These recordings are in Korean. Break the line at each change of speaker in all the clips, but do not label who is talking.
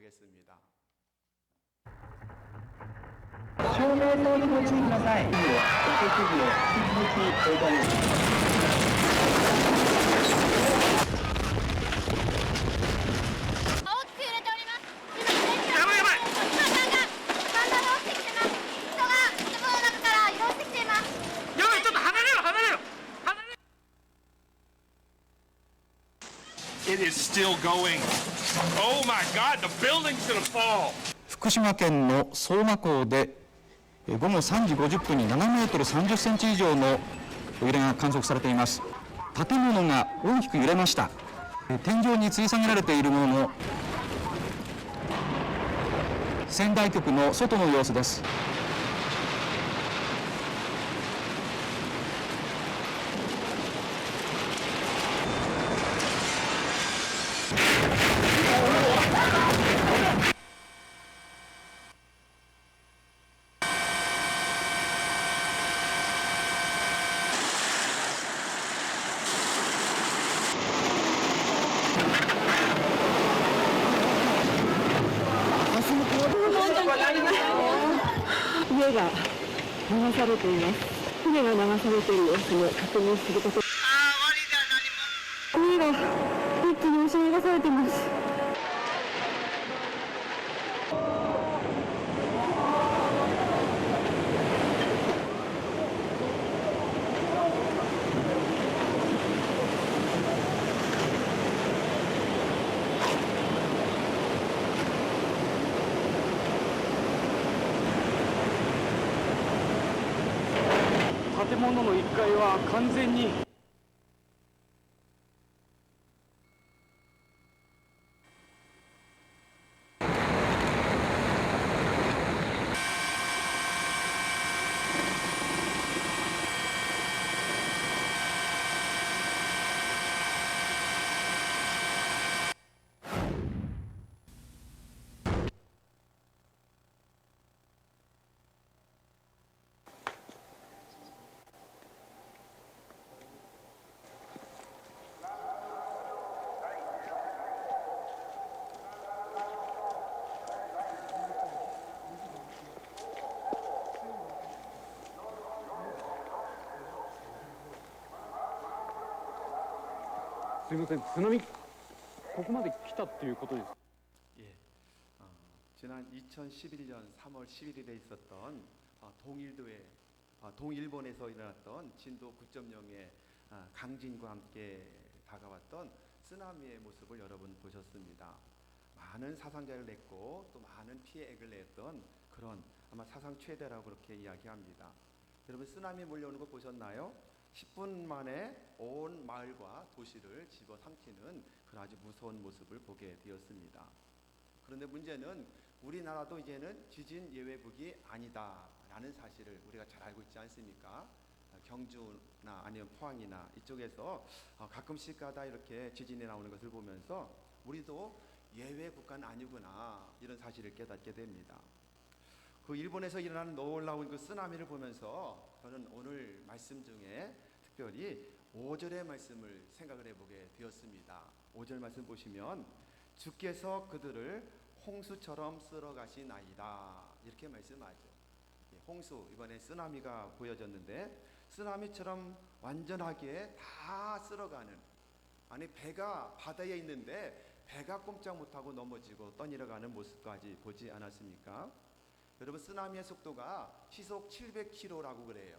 하겠습니다.
照明灯にご注意ください。お手続きを引き続きお願いします。
大きく揺れております。今、やばいやばい。今、さんがサンダル落ちてきてます。人が建物の中から移動してきています。
やばい、ちょっと離れろ離れろ離れろ。
It is still going. Oh my God, the building's gonna fall.
福島県の相馬港で午後3時50分に7メートル30センチ以上の揺れが観測されています。建物が大きく揺れました。天井に吊り下げられているものの仙台局の外の様子です。
家が流されています。船が流されている様子を確認すること。家が一気に押し流されています。
建物の1階は完全にすみません、津波ここまで来たっていうことです。
예, 지난 2011년 3월 11일에 있었던 동일본에서 일어났던 진도 9.0의 강진과 함께 다가왔던 쓰나미의 모습을 여러분 보셨습니다. 많은 사상자를 냈고 또 많은 피해액을 냈던 그런 아마 사상 최대라고 그렇게 이야기합니다. 여러분 쓰나미 몰려오는 거 보셨나요? 10분 만에 온 마을과 도시를 집어삼키는 그런 아주 무서운 모습을 보게 되었습니다. 그런데 문제는 우리나라도 이제는 지진 예외국이 아니다라는 사실을 우리가 잘 알고 있지 않습니까? 경주나 아니면 포항이나 이쪽에서 가끔씩 가다 이렇게 지진이 나오는 것을 보면서 우리도 예외 국가는 아니구나 이런 사실을 깨닫게 됩니다. 그 일본에서 일어나는 놀라운 그 쓰나미를 보면서 저는 오늘 말씀 중에 특별히 5절의 말씀을 생각을 해보게 되었습니다. 5절 말씀 보시면 주께서 그들을 홍수처럼 쓸어가시나이다 이렇게 말씀하죠. 홍수, 이번에 쓰나미가 보여졌는데 쓰나미처럼 완전하게 다 쓸어가는, 아니 배가 바다에 있는데 배가 꼼짝 못하고 넘어지고 떠내려가는 모습까지 보지 않았습니까? 여러분 쓰나미의 속도가 시속 700km라고 그래요.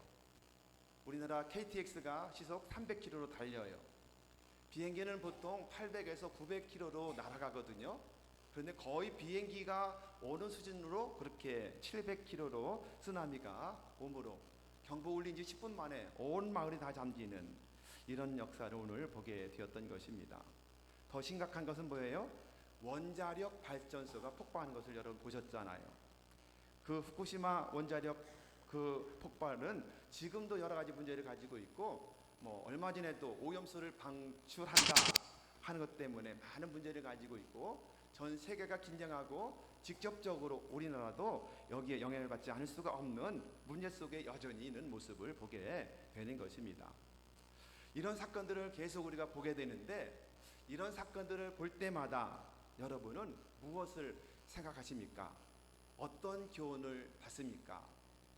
우리나라 KTX가 시속 300km로 달려요. 비행기는 보통 800에서 900km로 날아가거든요. 그런데 거의 비행기가 오는 수준으로 그렇게 700km로 쓰나미가 오므로 경보 울린 지 10분 만에 온 마을이 다 잠기는 이런 역사를 오늘 보게 되었던 것입니다. 더 심각한 것은 뭐예요? 원자력 발전소가 폭발하는 것을 여러분 보셨잖아요. 그 후쿠시마 원자력 그 폭발은 지금도 여러 가지 문제를 가지고 있고 얼마 전에도 오염수를 방출한다 하는 것 때문에 많은 문제를 가지고 있고 전 세계가 긴장하고 직접적으로 우리나라도 여기에 영향을 받지 않을 수가 없는 문제 속에 여전히 있는 모습을 보게 되는 것입니다. 이런 사건들을 계속 우리가 보게 되는데 이런 사건들을 볼 때마다 여러분은 무엇을 생각하십니까? 어떤 교훈을 받습니까?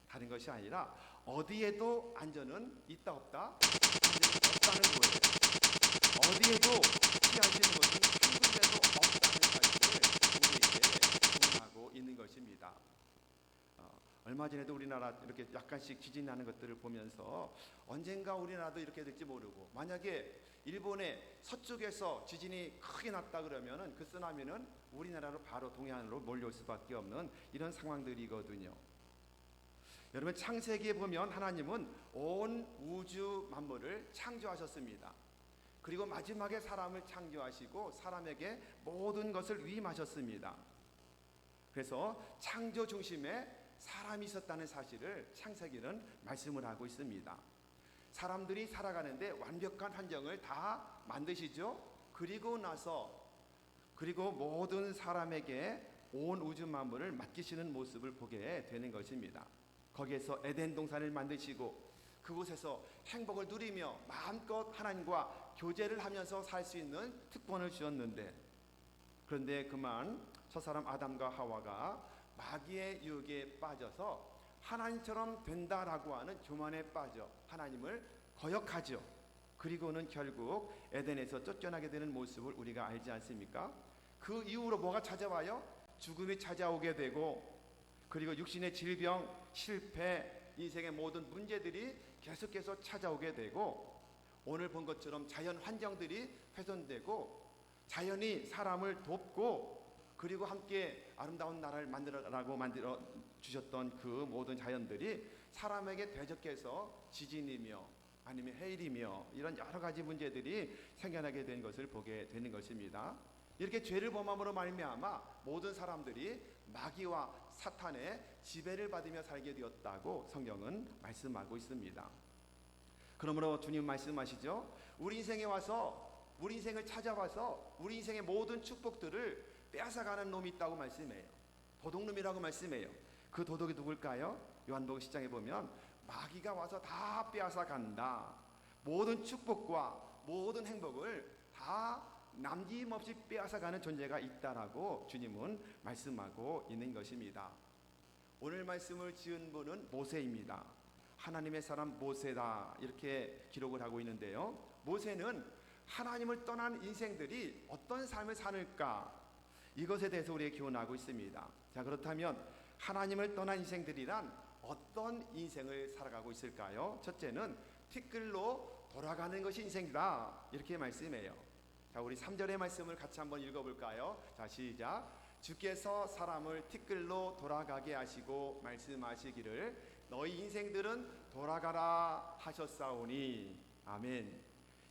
다른 것이 아니라 어디에도 안전은 있다 없다? 안전은 없다는 거예요. 어디에도 피할 수 있는 것은 한 군데도 없다는 사실을 우리에게 교훈하고 있는 것입니다. 얼마 전에도 우리나라 이렇게 약간씩 지진 나는 것들을 보면서 언젠가 우리나라도 이렇게 될지 모르고, 만약에 일본의 서쪽에서 지진이 크게 났다 그러면은 그 쓰나미는 우리나라로 바로 동해안으로 몰려올 수밖에 없는 이런 상황들이거든요. 여러분, 창세기에 보면 하나님은 온 우주 만물을 창조하셨습니다. 그리고 마지막에 사람을 창조하시고 사람에게 모든 것을 위임하셨습니다. 그래서 창조 중심에 사람이 있었다는 사실을 창세기는 말씀을 하고 있습니다. 사람들이 살아가는데 완벽한 환경을 다 만드시죠. 그리고 모든 사람에게 온 우주 만물을 맡기시는 모습을 보게 되는 것입니다. 거기에서 에덴 동산을 만드시고 그곳에서 행복을 누리며 마음껏 하나님과 교제를 하면서 살 수 있는 특권을 주셨는데, 그런데 그만 첫사람 아담과 하와가 마귀의 유혹에 빠져서 하나님처럼 된다라고 하는 교만에 빠져 하나님을 거역하죠. 그리고는 결국 에덴에서 쫓겨나게 되는 모습을 우리가 알지 않습니까? 그 이후로 뭐가 찾아와요? 죽음이 찾아오게 되고, 그리고 육신의 질병, 실패, 인생의 모든 문제들이 계속해서 찾아오게 되고, 오늘 본 것처럼 자연 환경들이 훼손되고, 자연이 사람을 돕고, 그리고 함께 아름다운 나라를 만들어 주셨던 그 모든 자연들이 사람에게 대적해서 지진이며 아니면 해일이며 이런 여러 가지 문제들이 생겨나게 된 것을 보게 되는 것입니다. 이렇게 죄를 범함으로 말미암아 모든 사람들이 마귀와 사탄의 지배를 받으며 살게 되었다고 성경은 말씀하고 있습니다. 그러므로 주님 말씀하시죠. 우리 인생에 와서, 우리 인생을 찾아와서 우리 인생의 모든 축복들을 빼앗아가는 놈이 있다고 말씀해요. 도둑놈이라고 말씀해요. 그 도둑이 누굴까요? 요한복음 10장에 보면 마귀가 와서 다 빼앗아간다. 모든 축복과 모든 행복을 다 남김없이 빼앗아가는 존재가 있다라고 주님은 말씀하고 있는 것입니다. 오늘 말씀을 지은 분은 모세입니다. 하나님의 사람 모세다, 이렇게 기록을 하고 있는데요. 모세는 하나님을 떠난 인생들이 어떤 삶을 사는가, 이것에 대해서 우리에게 교훈하고 있습니다. 자, 그렇다면 하나님을 떠난 인생들이란 어떤 인생을 살아가고 있을까요? 첫째는 티끌로 돌아가는 것이 인생이다, 이렇게 말씀해요. 자, 우리 3절의 말씀을 같이 한번 읽어볼까요? 자, 시작. 주께서 사람을 티끌로 돌아가게 하시고 말씀하시기를 너희 인생들은 돌아가라 하셨사오니. 아멘.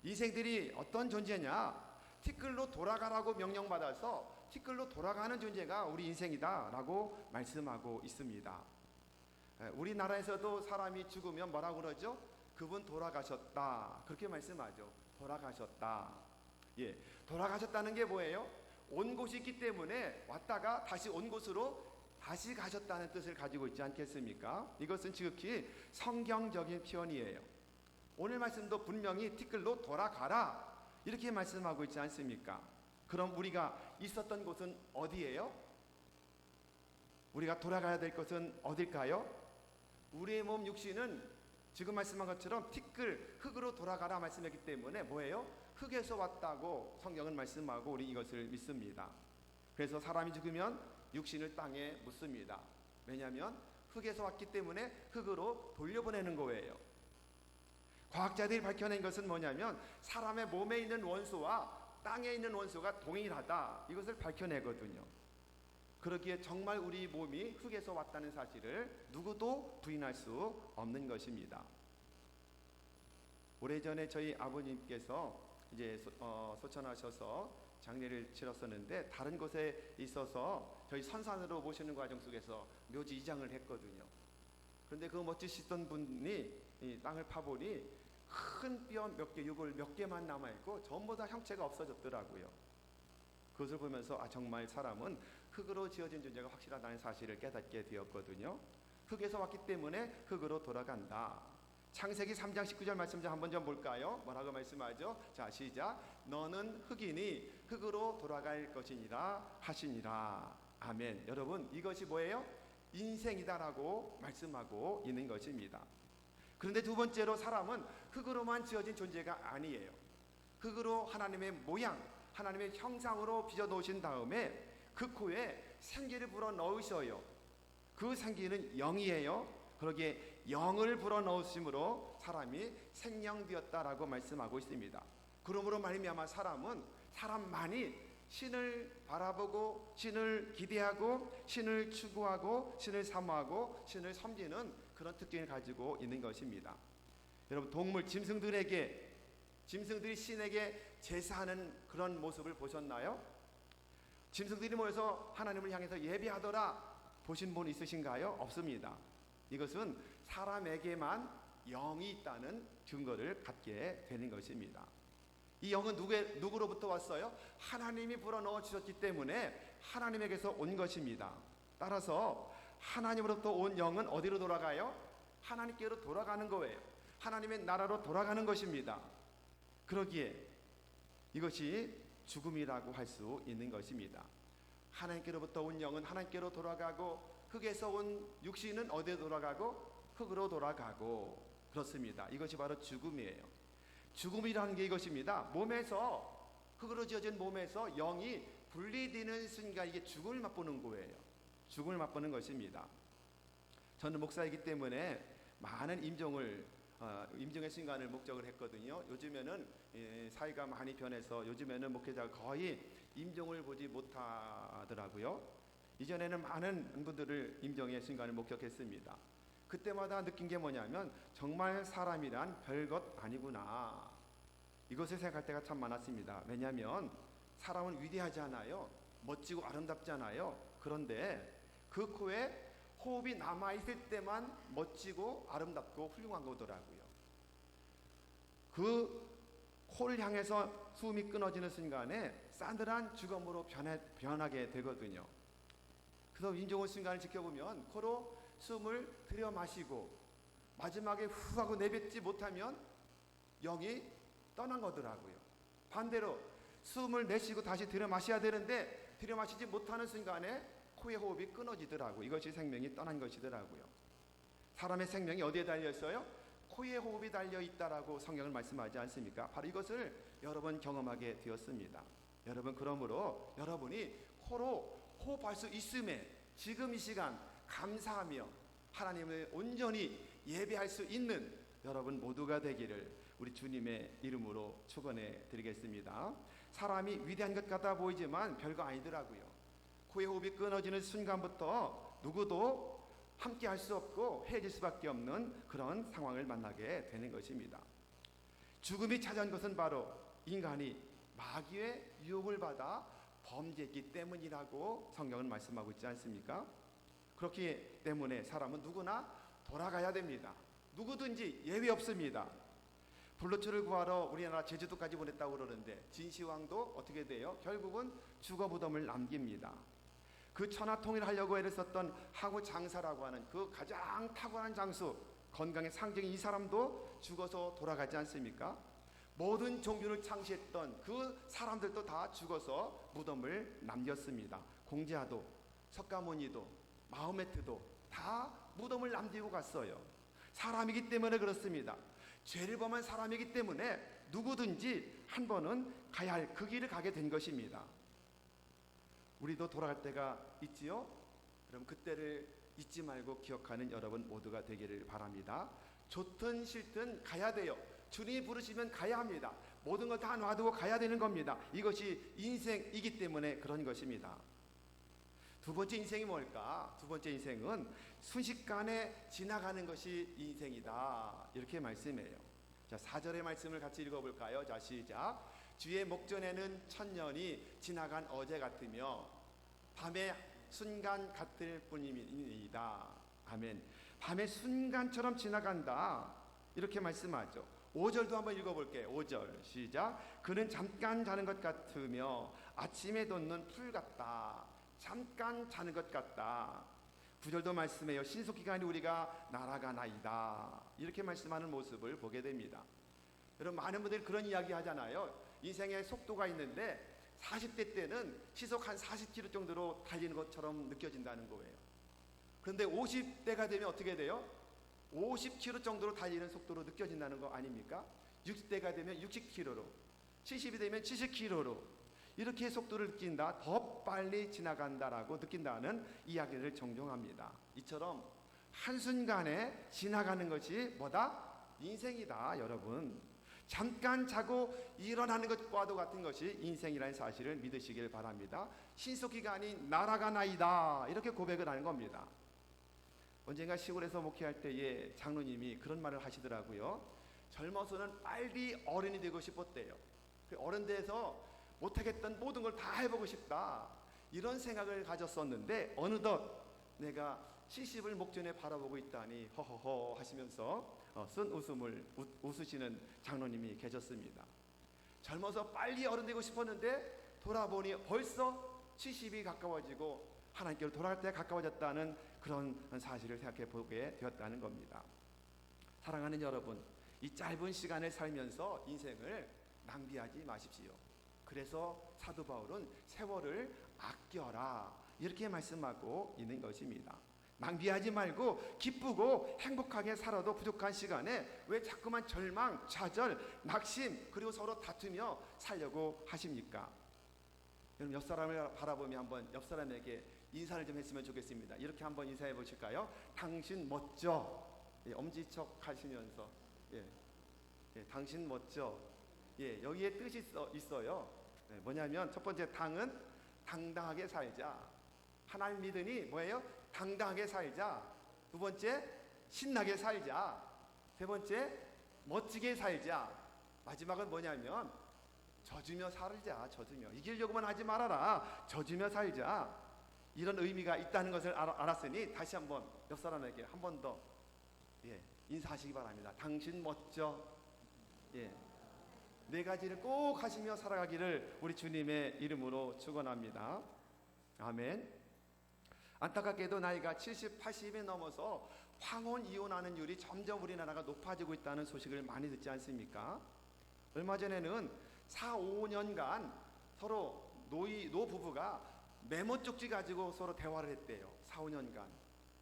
인생들이 어떤 존재냐? 티끌로 돌아가라고 명령받아서 티끌로 돌아가는 존재가 우리 인생이다 라고 말씀하고 있습니다. 우리나라에서도 사람이 죽으면 뭐라고 그러죠? 그분 돌아가셨다, 그렇게 말씀하죠. 돌아가셨다. 예, 돌아가셨다는 게 뭐예요? 온 곳이 있기 때문에 왔다가 다시 온 곳으로 다시 가셨다는 뜻을 가지고 있지 않겠습니까? 이것은 지극히 성경적인 표현이에요. 오늘 말씀도 분명히 티끌로 돌아가라, 이렇게 말씀하고 있지 않습니까? 그럼 우리가 있었던 곳은 어디예요? 우리가 돌아가야 될 것은 어딜까요? 우리의 몸 육신은 지금 말씀한 것처럼 티끌, 흙으로 돌아가라 말씀했기 때문에 뭐예요? 흙에서 왔다고 성경은 말씀하고 우리 이것을 믿습니다. 그래서 사람이 죽으면 육신을 땅에 묻습니다. 왜냐하면 흙에서 왔기 때문에 흙으로 돌려보내는 거예요. 과학자들이 밝혀낸 것은 뭐냐면 사람의 몸에 있는 원소와 땅에 있는 원소가 동일하다, 이것을 밝혀내거든요. 그러기에 정말 우리 몸이 흙에서 왔다는 사실을 누구도 부인할 수 없는 것입니다. 오래전에 저희 아버님께서 이제 소천하셔서 장례를 치렀었는데 다른 곳에 있어서 저희 선산으로 모시는 과정 속에서 묘지 이장을 했거든요. 그런데 그 멋지시던 분이 이 땅을 파보니 큰 뼈 몇 개, 유골 몇 개만 남아있고 전부 다 형체가 없어졌더라고요. 그것을 보면서 정말 사람은 흙으로 지어진 존재가 확실하다는 사실을 깨닫게 되었거든요. 흙에서 왔기 때문에 흙으로 돌아간다. 창세기 3장 19절 말씀 좀 한번 좀 볼까요? 뭐라고 말씀하죠? 자, 시작. 너는 흙이니 흙으로 돌아갈 것이니라 하시니라. 아멘. 여러분, 이것이 뭐예요? 인생이다라고 말씀하고 있는 것입니다. 그런데 두 번째로 사람은 흙으로만 지어진 존재가 아니에요. 흙으로 하나님의 모양, 하나님의 형상으로 빚어 놓으신 다음에 그 코에 생기를 불어 넣으셔요. 그 생기는 영이에요. 그러기에 영을 불어 넣으심으로 사람이 생명되었다라고 말씀하고 있습니다. 그러므로 말미암아 사람만이 신을 바라보고 신을 기대하고 신을 추구하고 신을 사모하고 신을 섬기는 그런 특징을 가지고 있는 것입니다. 여러분, 동물 짐승들이 신에게 제사하는 그런 모습을 보셨나요? 짐승들이 모여서 하나님을 향해서 예배하더라 보신 분 있으신가요? 없습니다. 이것은 사람에게만 영이 있다는 증거를 갖게 되는 것입니다. 이 영은 누구로부터 왔어요? 하나님이 불어넣어 주셨기 때문에 하나님에게서 온 것입니다. 따라서 하나님으로부터 온 영은 어디로 돌아가요? 하나님께로 돌아가는 거예요. 하나님의 나라로 돌아가는 것입니다. 그러기에 이것이 죽음이라고 할 수 있는 것입니다. 하나님께로부터 온 영은 하나님께로 돌아가고 흙에서 온 육신은 어디에 돌아가고 흙으로 돌아가고 그렇습니다. 이것이 바로 죽음이에요. 죽음이라는 게 이것입니다. 몸에서 흙으로 지어진 몸에서 영이 분리되는 순간 이게 죽음을 맛보는 거예요. 죽음을 맛보는 것입니다. 저는 목사이기 때문에 많은 임종의 순간을 목적을 했거든요. 요즘에는 사회가 많이 변해서 요즘에는 목회자가 거의 임종을 보지 못하더라고요. 이전에는 많은 분들을 임종의 순간을 목격했습니다. 그때마다 느낀 게 뭐냐면 정말 사람이란 별것 아니구나. 이것을 생각할 때가 참 많았습니다. 왜냐하면 사람은 위대하잖아요. 멋지고 아름답잖아요. 그런데 그 코에 호흡이 남아있을 때만 멋지고 아름답고 훌륭한 거더라고요. 그 코를 향해서 숨이 끊어지는 순간에 싸늘한 죽음으로 변하게 되거든요. 그래서 임종의 순간을 지켜보면 코로 숨을 들여 마시고 마지막에 후 하고 내뱉지 못하면 영이 떠난 거더라고요. 반대로 숨을 내쉬고 다시 들여 마셔야 되는데 들여 마시지 못하는 순간에 코의 호흡이 끊어지더라고요. 이것이 생명이 떠난 것이더라고요. 사람의 생명이 어디에 달려 있어요? 코의 호흡이 달려 있다라고 성경을 말씀하지 않습니까? 바로 이것을 여러 번 경험하게 되었습니다. 여러분, 그러므로 여러분이 코로 호흡할 수 있음에 지금 이 시간 감사하며 하나님을 온전히 예배할 수 있는 여러분 모두가 되기를 우리 주님의 이름으로 축원해 드리겠습니다. 사람이 위대한 것 같아 보이지만 별거 아니더라고요. 코의 호흡이 끊어지는 순간부터 누구도 함께 할 수 없고 헤어질 수밖에 없는 그런 상황을 만나게 되는 것입니다. 죽음이 찾아온 것은 바로 인간이 마귀의 유혹을 받아 범죄했기 때문이라고 성경은 말씀하고 있지 않습니까? 그렇기 때문에 사람은 누구나 돌아가야 됩니다. 누구든지 예외 없습니다. 불로초를 구하러 우리나라 제주도까지 보냈다고 그러는데 진시황도 어떻게 돼요? 결국은 죽어 무덤을 남깁니다. 그 천하통일을 하려고 애를 썼던 항우 장사라고 하는 그 가장 탁월한 장수, 건강의 상징인 이 사람도 죽어서 돌아가지 않습니까? 모든 종교를 창시했던 그 사람들도 다 죽어서 무덤을 남겼습니다. 공자도, 석가모니도, 마호메트도 다 무덤을 남기고 갔어요. 사람이기 때문에 그렇습니다. 죄를 범한 사람이기 때문에 누구든지 한 번은 가야 할 그 길을 가게 된 것입니다. 우리도 돌아갈 때가 있지요? 그럼 그때를 잊지 말고 기억하는 여러분 모두가 되기를 바랍니다. 좋든 싫든 가야 돼요. 주님이 부르시면 가야 합니다. 모든 걸 다 놔두고 가야 되는 겁니다. 이것이 인생이기 때문에 그런 것입니다. 두 번째 인생이 뭘까? 두 번째 인생은 순식간에 지나가는 것이 인생이다. 이렇게 말씀해요. 자, 4절의 말씀을 같이 읽어볼까요? 자, 시작. 주의 목전에는 천년이 지나간 어제 같으며 밤의 순간 같을 뿐입니다. 아멘. 밤의 순간처럼 지나간다. 이렇게 말씀하죠. 5절도 한번 읽어볼게요. 5절 시작. 그는 잠깐 자는 것 같으며 아침에 돋는 풀 같다. 잠깐 자는 것 같다. 9절도 말씀해요. 신속기간이 우리가 날아가나이다. 이렇게 말씀하는 모습을 보게 됩니다. 여러분, 많은 분들이 그런 이야기 하잖아요. 인생에 속도가 있는데 40대 때는 시속 한 40km 정도로 달리는 것처럼 느껴진다는 거예요. 그런데 50대가 되면 어떻게 돼요? 50km 정도로 달리는 속도로 느껴진다는 거 아닙니까? 60대가 되면 60km로, 70이 되면 70km로 이렇게 속도를 느낀다, 더 빨리 지나간다라고 느낀다는 이야기를 정정합니다. 이처럼 한순간에 지나가는 것이 뭐다? 인생이다, 여러분. 잠깐 자고 일어나는 것과도 같은 것이 인생이라는 사실을 믿으시길 바랍니다. 신속기간이 날아가나이다, 이렇게 고백을 하는 겁니다. 언젠가 시골에서 목회할 때에 장로님이 그런 말을 하시더라고요. 젊어서는 빨리 어른이 되고 싶었대요. 그 어른 돼서 못하겠던 모든 걸 다 해보고 싶다, 이런 생각을 가졌었는데 어느덧 내가 70을 목전에 바라보고 있다니 허허허 하시면서 쓴 웃음을 웃으시는 장로님이 계셨습니다. 젊어서 빨리 어른 되고 싶었는데 돌아보니 벌써 70이 가까워지고 하나님께로 돌아갈 때 가까워졌다는 그런 사실을 생각해 보게 되었다는 겁니다. 사랑하는 여러분, 이 짧은 시간을 살면서 인생을 낭비하지 마십시오. 그래서 사도 바울은 세월을 아껴라, 이렇게 말씀하고 있는 것입니다. 낭비하지 말고 기쁘고 행복하게 살아도 부족한 시간에 왜 자꾸만 절망, 좌절, 낙심, 그리고 서로 다투며 살려고 하십니까? 여러분, 옆 사람을 바라보며 한번 옆 사람에게 인사를 좀 했으면 좋겠습니다. 이렇게 한번 인사해 보실까요? 당신 멋져. 예, 엄지척 하시면서 당신 멋져. 예, 여기에 뜻이 있어요. 뭐냐면 첫 번째 당은 당당하게 살자. 하나님 믿으니 뭐예요? 당당하게 살자. 두 번째 신나게 살자. 세 번째 멋지게 살자. 마지막은 뭐냐면 져주며 살자. 져주며, 이기려고만 하지 말아라. 져주며 살자. 이런 의미가 있다는 것을 알았으니 다시 한번 옆 사람에게 한 번 더 인사하시기 바랍니다. 당신 멋져. 네 가지를 꼭 하시며 살아가기를 우리 주님의 이름으로 축원합니다. 아멘. 안타깝게도 나이가 70, 80이 넘어서 황혼 이혼하는 율이 점점 우리나라가 높아지고 있다는 소식을 많이 듣지 않습니까? 얼마 전에는 4, 5년간 서로 노부부가 메모 쪽지 가지고 서로 대화를 했대요. 4, 5년간.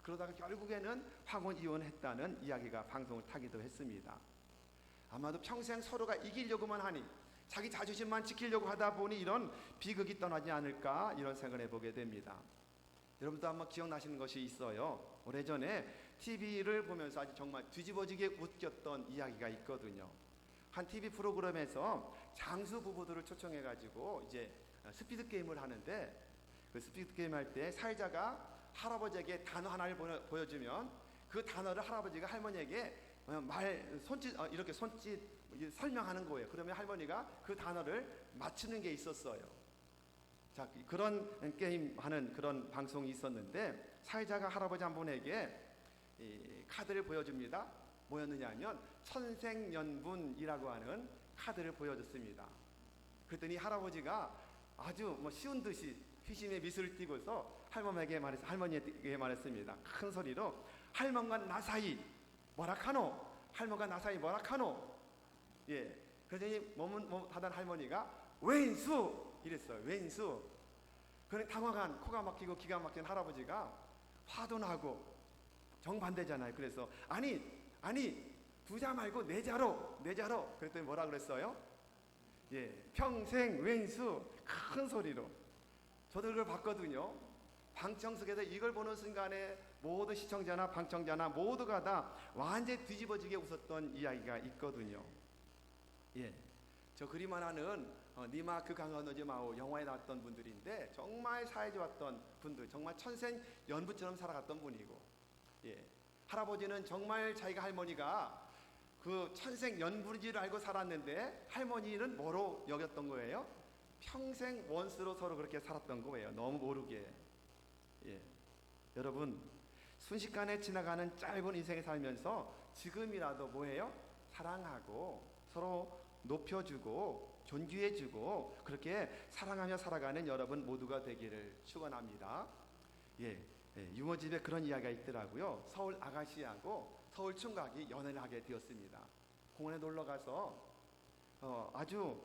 그러다가 결국에는 황혼 이혼했다는 이야기가 방송을 타기도 했습니다. 아마도 평생 서로가 이기려고만 하니, 자기 자존심만 지키려고 하다 보니 이런 비극이 떠나지 않을까, 이런 생각을 해보게 됩니다. 여러분도 아마 기억나시는 것이 있어요. 오래전에 TV를 보면서 아주 정말 뒤집어지게 웃겼던 이야기가 있거든요. 한 TV 프로그램에서 장수 부부들을 초청해 가지고 이제 스피드 게임을 하는데, 그 스피드 게임 할 때 사회자가 할아버지에게 단어 하나를 보여주면 그 단어를 할아버지가 할머니에게 이렇게 손짓 설명하는 거예요. 그러면 할머니가 그 단어를 맞추는 게 있었어요. 자, 그런 게임 하는 그런 방송이 있었는데, 사회자가 할아버지 한 분에게 이 카드를 보여줍니다. 뭐였느냐 하면 천생연분이라고 하는 카드를 보여줬습니다. 그랬더니 할아버지가 아주 쉬운 듯이 회심의 미소를 띠고서 할머니에게 말했습니다. 큰 소리로, 할멈과 나 사이 뭐라카노? 할머니가 나 사이 뭐라카노? 그랬더니 머뭇하던 할머니가 왼수! 이랬어요. 왼수. 그래 당황한, 코가 막히고 기가 막힌 할아버지가 화도 나고, 정반대잖아요. 그래서 아니 부자 말고 내자로. 그랬더니 뭐라 그랬어요? 평생 왼수. 큰 소리로. 저도 그걸 봤거든요. 방청석에서 이걸 보는 순간에 모든 시청자나 방청자나 모두가 다 완전히 뒤집어지게 웃었던 이야기가 있거든요. 저 그림 하나는 니마 그 강헌어지 마오 영화에 나왔던 분들인데, 정말 사회 좋았던 분들, 정말 천생연분처럼 살아갔던 분이고, 할아버지는 정말 자기가 할머니가 그 천생연분인 줄 알고 살았는데, 할머니는 뭐로 여겼던 거예요? 평생 원수로 서로 그렇게 살았던 거예요. 너무 모르게. 여러분, 순식간에 지나가는 짧은 인생에 살면서 지금이라도 뭐예요? 사랑하고 서로 높여주고 존귀해주고 그렇게 사랑하며 살아가는 여러분 모두가 되기를 축원합니다. 유머집에 그런 이야기가 있더라고요. 서울 아가씨하고 서울 총각이 연애를 하게 되었습니다. 공원에 놀러 가서 아주 아주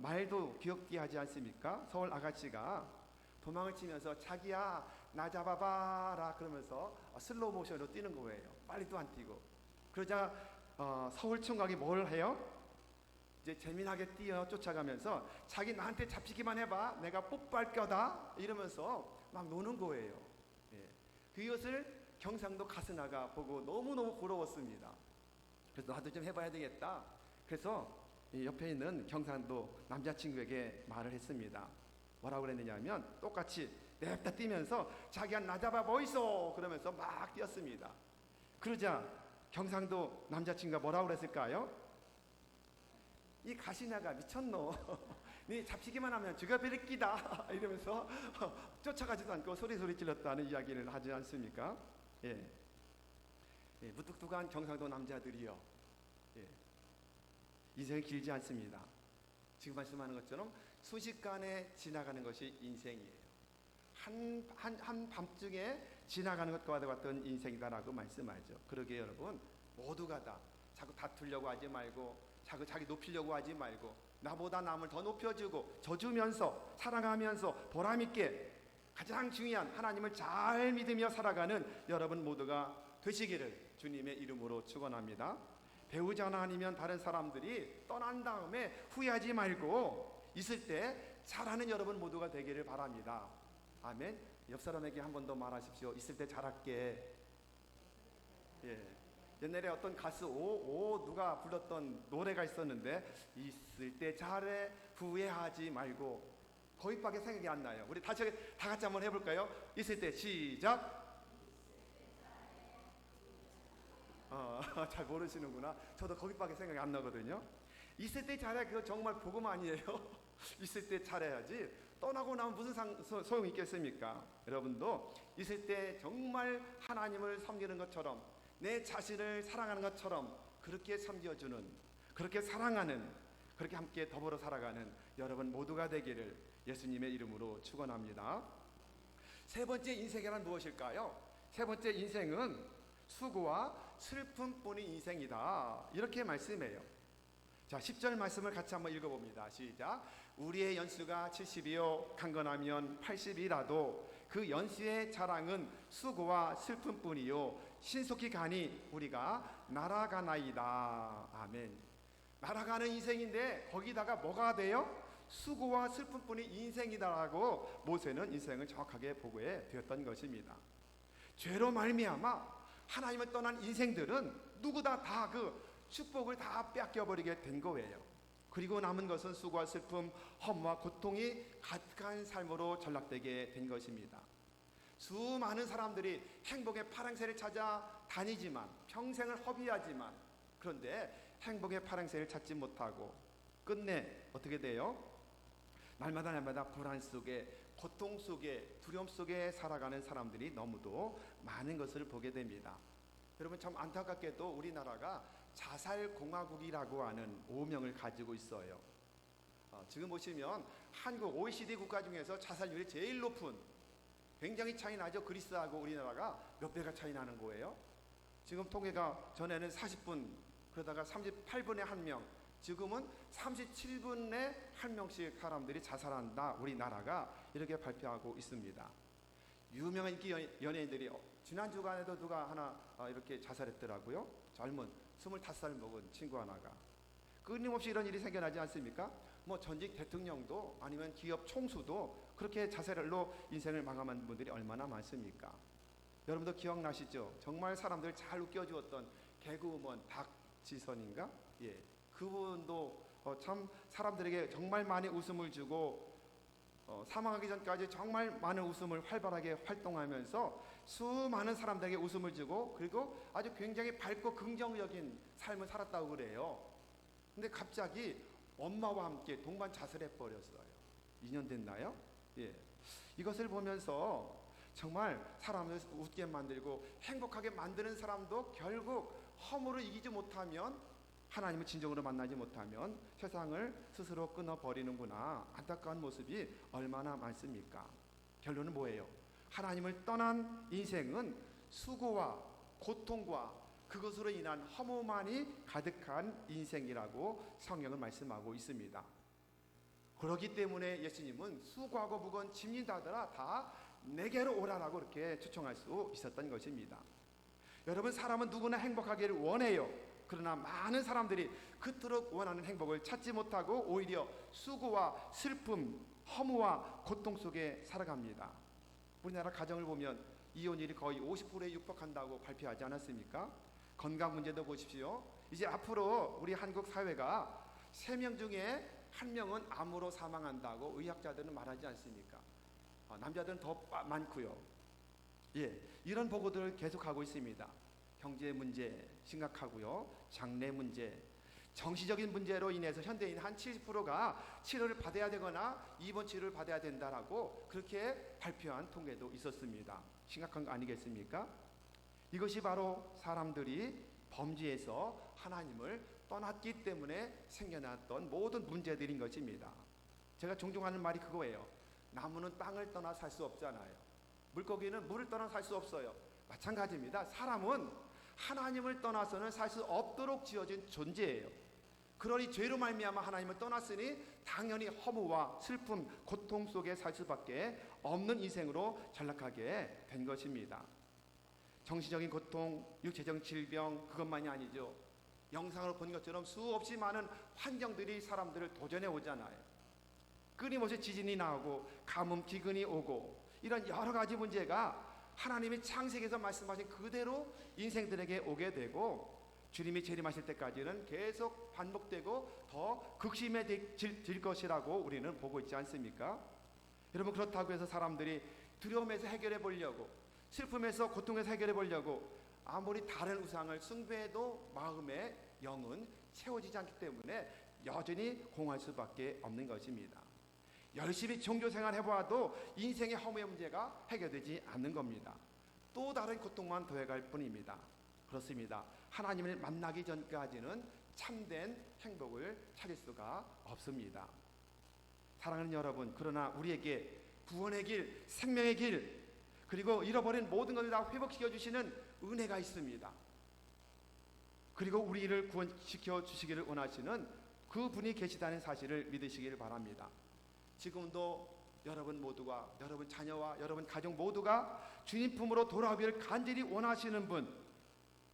말도 귀엽게 하지 않습니까? 서울 아가씨가 도망을 치면서 자기야 나 잡아봐라 그러면서 슬로우 모션으로 뛰는 거예요. 빨리도 안 뛰고. 그러자 서울 총각이 뭘 해요? 이제 재미나게 뛰어 쫓아가면서 자기 나한테 잡히기만 해봐 내가 뽀빨 껴다 이러면서 막 노는 거예요. 예. 그것을 경상도 가스나가 보고 너무너무 부러웠습니다. 그래서 나도 좀 해봐야 되겠다. 그래서 이 옆에 있는 경상도 남자친구에게 말을 했습니다. 뭐라고 그랬느냐면 똑같이 냅다 뛰면서 자기가 나 잡아 보이소 그러면서 막 뛰었습니다. 그러자 경상도 남자친구가 뭐라고 그랬을까요? 이 가시나가 미쳤노. 네 잡히기만 하면 죽여버릴 끼다 이러면서 쫓아가지도 않고 소리 찔렀다는 이야기를 하지 않습니까? 예. 예, 무뚝뚝한 경상도 남자들이요. 예. 인생이 길지 않습니다. 지금 말씀하는 것처럼 순식간에 지나가는 것이 인생이에요. 한 밤중에 지나가는 것과 같은 인생이다라고 말씀하죠. 그러게 여러분 모두가 다 자꾸 다투려고 하지 말고 자기 높이려고 하지 말고 나보다 남을 더 높여주고 져주면서 사랑하면서 보람있게 가장 중요한 하나님을 잘 믿으며 살아가는 여러분 모두가 되시기를 주님의 이름으로 축원합니다. 배우자나 아니면 다른 사람들이 떠난 다음에 후회하지 말고 있을 때 잘하는 여러분 모두가 되기를 바랍니다. 아멘. 옆 사람에게 한 번 더 말하십시오. 있을 때 잘할게. 예. 옛날에 어떤 가수 누가 불렀던 노래가 있었는데 있을 때 잘해 후회하지 말고 거기밖에 생각이 안 나요. 우리 다 같이 한번 해볼까요? 있을 때 시작. 잘 모르시는구나. 저도 거기밖에 생각이 안 나거든요. 있을 때 잘해 그거 정말 복음 아니에요? 있을 때 잘해야지 떠나고 나면 무슨 소용이 있겠습니까? 여러분도 있을 때 정말 하나님을 섬기는 것처럼 내 자신을 사랑하는 것처럼 그렇게 섬겨주는 그렇게 사랑하는 그렇게 함께 더불어 살아가는 여러분 모두가 되기를 예수님의 이름으로 축원합니다. 세 번째 인생이란 무엇일까요? 세 번째 인생은 수고와 슬픔뿐인 인생이다 이렇게 말씀해요. 자 10절 말씀을 같이 한번 읽어봅니다. 시작. 우리의 연수가 70이요 강건하면 80이라도 그 연수의 자랑은 수고와 슬픔뿐이요 신속히 가니 우리가 날아가나이다. 아멘. 날아가는 인생인데 거기다가 뭐가 돼요? 수고와 슬픔뿐인 인생이다라고 모세는 인생을 정확하게 보고해 되었던 것입니다. 죄로 말미암아 하나님을 떠난 인생들은 누구나 다 그 축복을 다 뺏겨버리게 된 거예요. 그리고 남은 것은 수고와 슬픔, 험과 고통이 가득한 삶으로 전락되게 된 것입니다. 수많은 사람들이 행복의 파랑새를 찾아 다니지만 평생을 허비하지만 그런데 행복의 파랑새를 찾지 못하고 끝내 어떻게 돼요? 날마다 불안 속에 고통 속에 두려움 속에 살아가는 사람들이 너무도 많은 것을 보게 됩니다. 여러분 참 안타깝게도 우리나라가 자살공화국이라고 하는 오명을 가지고 있어요. 지금 보시면 한국 OECD 국가 중에서 자살률이 제일 높은 굉장히 차이 나죠. 그리스하고 우리나라가 몇 배가 차이 나는 거예요. 지금 통계가 전에는 40분 그러다가 38분에 1명 지금은 37분에 1명씩 사람들이 자살한다. 우리나라가 이렇게 발표하고 있습니다. 유명한 인기 연예인들이 지난 주간에도 누가 하나 이렇게 자살했더라고요. 젊은 25살 먹은 친구 하나가. 끊임없이 이런 일이 생겨나지 않습니까? 뭐 전직 대통령도 아니면 기업 총수도 그렇게 자살로 인생을 마감한 분들이 얼마나 많습니까? 여러분도 기억나시죠? 정말 사람들 잘 웃겨주었던 개그우먼 박지선인가? 예, 그분도 참 사람들에게 정말 많이 웃음을 주고 사망하기 전까지 정말 많은 웃음을 활발하게 활동하면서 수많은 사람들에게 웃음을 주고 그리고 아주 굉장히 밝고 긍정적인 삶을 살았다고 그래요. 근데 갑자기 엄마와 함께 동반 자살해 버렸어요. 2년 됐나요? 예. 이것을 보면서 정말 사람을 웃게 만들고 행복하게 만드는 사람도 결국 허물을 이기지 못하면 하나님을 진정으로 만나지 못하면 세상을 스스로 끊어버리는구나. 안타까운 모습이 얼마나 많습니까? 결론은 뭐예요? 하나님을 떠난 인생은 수고와 고통과 그것으로 인한 허무만이 가득한 인생이라고 성경은 말씀하고 있습니다. 그렇기 때문에 예수님은 수고하고 무거운 짐진 자들아 다 내게로 오라라고 이렇게 초청할 수 있었던 것입니다. 여러분, 사람은 누구나 행복하기를 원해요. 그러나 많은 사람들이 그토록 원하는 행복을 찾지 못하고 오히려 수고와 슬픔, 허무와 고통 속에 살아갑니다. 우리나라 가정을 보면 이혼율이 거의 50%에 육박한다고 발표하지 않았습니까? 건강 문제도 보십시오. 이제 앞으로 우리 한국 사회가 3명 중에 1명은 암으로 사망한다고 의학자들은 말하지 않습니까? 남자들은 더 많고요. 예, 이런 보고들을 계속하고 있습니다. 경제 문제 심각하고요. 장래 문제, 정신적인 문제로 인해서 현대인 한 70%가 치료를 받아야 되거나 입원 치료를 받아야 된다라고 그렇게 발표한 통계도 있었습니다. 심각한 거 아니겠습니까? 이것이 바로 사람들이 범죄에서 하나님을 떠났기 때문에 생겨났던 모든 문제들인 것입니다. 제가 종종 하는 말이 그거예요. 나무는 땅을 떠나 살 수 없잖아요. 물고기는 물을 떠나 살 수 없어요. 마찬가지입니다. 사람은 하나님을 떠나서는 살 수 없도록 지어진 존재예요. 그러니 죄로 말미암아 하나님을 떠났으니 당연히 허무와 슬픔, 고통 속에 살 수밖에 없는 인생으로 전락하게 된 것입니다. 정신적인 고통, 육체적 질병 그것만이 아니죠. 영상으로 본 것처럼 수없이 많은 환경들이 사람들을 도전해 오잖아요. 끊임없이 지진이 나오고 가뭄, 기근이 오고 이런 여러 가지 문제가 하나님이 창세기에서 말씀하신 그대로 인생들에게 오게 되고 주님이 재림하실 때까지는 계속 반복되고 더 극심해질 것이라고 우리는 보고 있지 않습니까? 여러분, 그렇다고 해서 사람들이 두려움에서 해결해 보려고, 슬픔에서 고통에서 해결해 보려고 아무리 다른 우상을 숭배해도 마음의 영은 채워지지 않기 때문에 여전히 공할 수밖에 없는 것입니다. 열심히 종교생활 해보아도 인생의 허무의 문제가 해결되지 않는 겁니다. 또 다른 고통만 더해갈 뿐입니다. 그렇습니다. 하나님을 만나기 전까지는 참된 행복을 찾을 수가 없습니다. 사랑하는 여러분, 그러나 우리에게 구원의 길, 생명의 길, 그리고 잃어버린 모든 것을 다 회복시켜 주시는 은혜가 있습니다. 그리고 우리를 구원시켜 주시기를 원하시는 그 분이 계시다는 사실을 믿으시기를 바랍니다. 지금도 여러분 모두가, 여러분 자녀와 여러분 가족 모두가 주님 품으로 돌아오기를 간절히 원하시는 분,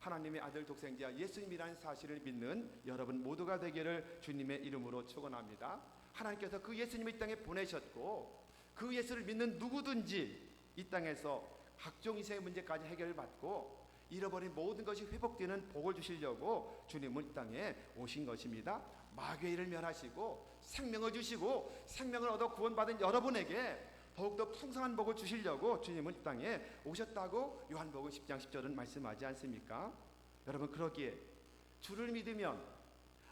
하나님의 아들 독생자 예수님이라는 사실을 믿는 여러분 모두가 되기를 주님의 이름으로 축원합니다. 하나님께서 그 예수님을 이 땅에 보내셨고 그 예수를 믿는 누구든지 이 땅에서 각종 인생의 문제까지 해결을 받고 잃어버린 모든 것이 회복되는 복을 주시려고 주님은 이 땅에 오신 것입니다. 마귀의 일을 멸하시고 생명을 주시고 생명을 얻어 구원받은 여러분에게 더욱더 풍성한 복을 주시려고 주님은 이 땅에 오셨다고 요한복음 10장 10절은 말씀하지 않습니까? 여러분, 그러기에 주를 믿으면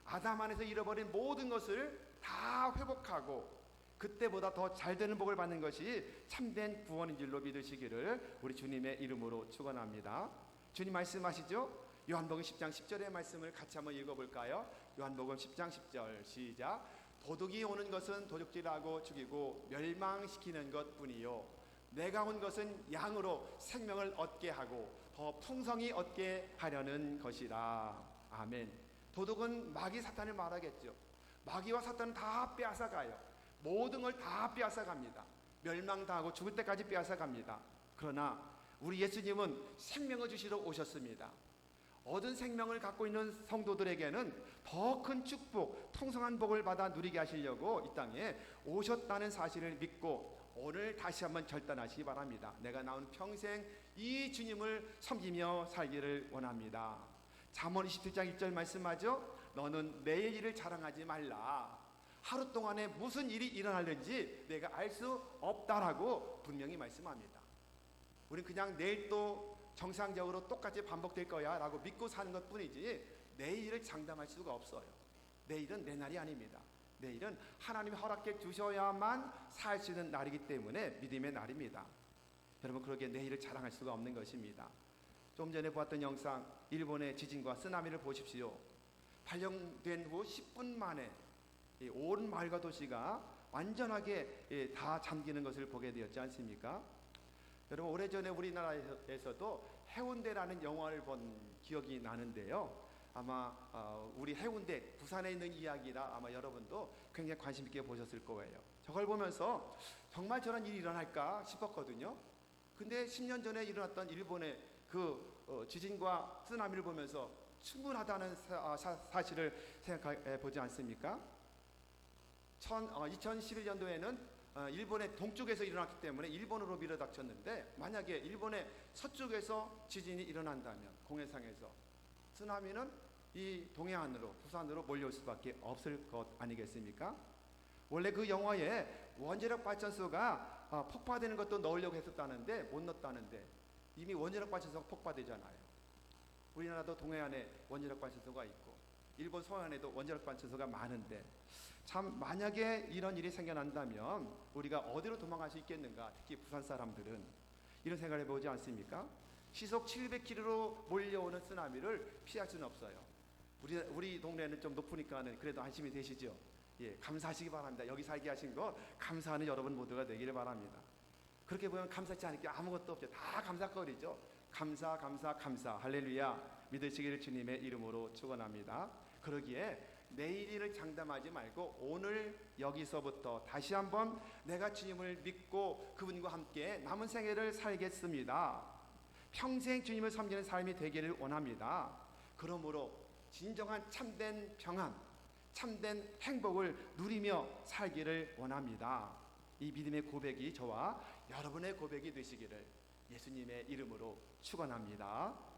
아담 안에서 잃어버린 모든 것을 다 회복하고 그때보다 더 잘 되는 복을 받는 것이 참된 구원인 줄로 믿으시기를 우리 주님의 이름으로 축원합니다. 주님 말씀하시죠? 요한복음 10장 10절의 말씀을 같이 한번 읽어볼까요? 요한복음 10장 10절 시작. 도둑이 오는 것은 도둑질하고 죽이고 멸망시키는 것뿐이요 내가 온 것은 양으로 생명을 얻게 하고 더 풍성히 얻게 하려는 것이라. 아멘. 도둑은 마귀 사탄을 말하겠죠. 마귀와 사탄은 다 빼앗아가요. 모든 걸 다 빼앗아갑니다. 멸망당하고 죽을 때까지 빼앗아갑니다. 그러나 우리 예수님은 생명을 주시러 오셨습니다. 얻은 생명을 갖고 있는 성도들에게는 더 큰 축복, 풍성한 복을 받아 누리게 하시려고 이 땅에 오셨다는 사실을 믿고 오늘 다시 한번 결단하시기 바랍니다. 내가 나온 평생 이 주님을 섬기며 살기를 원합니다. 잠언 27장 1절 말씀하죠. 너는 내일 일을 자랑하지 말라. 하루 동안에 무슨 일이 일어날는지 내가 알 수 없다라고 분명히 말씀합니다. 우린 그냥 내일 또 정상적으로 똑같이 반복될 거야 라고 믿고 사는 것 뿐이지 내일을 장담할 수가 없어요. 내일은 내 날이 아닙니다. 내일은 하나님이 허락해 주셔야만 살 수 있는 날이기 때문에 믿음의 날입니다. 여러분, 그러기에 내일을 자랑할 수가 없는 것입니다. 좀 전에 보았던 영상, 일본의 지진과 쓰나미를 보십시오. 발령된 후 10분 만에 온 마을과 도시가 완전하게 다 잠기는 것을 보게 되었지 않습니까? 여러분, 오래전에 우리나라에서도 해운대라는 영화를 본 기억이 나는데요. 아마 우리 해운대 부산에 있는 이야기라 아마 여러분도 굉장히 관심 있게 보셨을 거예요. 저걸 보면서 정말 저런 일이 일어날까 싶었거든요. 근데 10년 전에 일어났던 일본의 그 지진과 쓰나미를 보면서 충분하다는 사실을 생각해 보지 않습니까? 2011년도에는 일본의 동쪽에서 일어났기 때문에 일본으로 밀어닥쳤는데, 만약에 일본의 서쪽에서 지진이 일어난다면 공해상에서 쓰나미는 이 동해안으로 부산으로 몰려올 수밖에 없을 것 아니겠습니까? 원래 그 영화에 원자력 발전소가 폭파되는 것도 넣으려고 했었다는데 못 넣었다는데, 이미 원자력 발전소가 폭파되잖아요. 우리나라도 동해안에 원자력 발전소가 있고 일본 서해안에도 원자력 발전소가 많은데, 참 만약에 이런 일이 생겨난다면 우리가 어디로 도망갈 수 있겠는가? 특히 부산 사람들은 이런 생각을 해보지 않습니까? 시속 700km로 몰려오는 쓰나미를 피할 수는 없어요. 우리 동네는 좀 높으니까는 그래도 안심이 되시죠? 예, 감사하시기 바랍니다. 여기 살게 하신 거 감사하는 여러분 모두가 되기를 바랍니다. 그렇게 보면 감사치 않을 게 아무것도 없죠. 다 감사거리죠. 감사, 감사, 감사. 할렐루야. 믿으시기를 주님의 이름으로 축원합니다. 그러기에 내일을 장담하지 말고 오늘 여기서부터 다시 한번 내가 주님을 믿고 그분과 함께 남은 생애를 살겠습니다. 평생 주님을 섬기는 삶이 되기를 원합니다. 그러므로 진정한 참된 평안, 참된 행복을 누리며 살기를 원합니다. 이 믿음의 고백이 저와 여러분의 고백이 되시기를 예수님의 이름으로 축원합니다.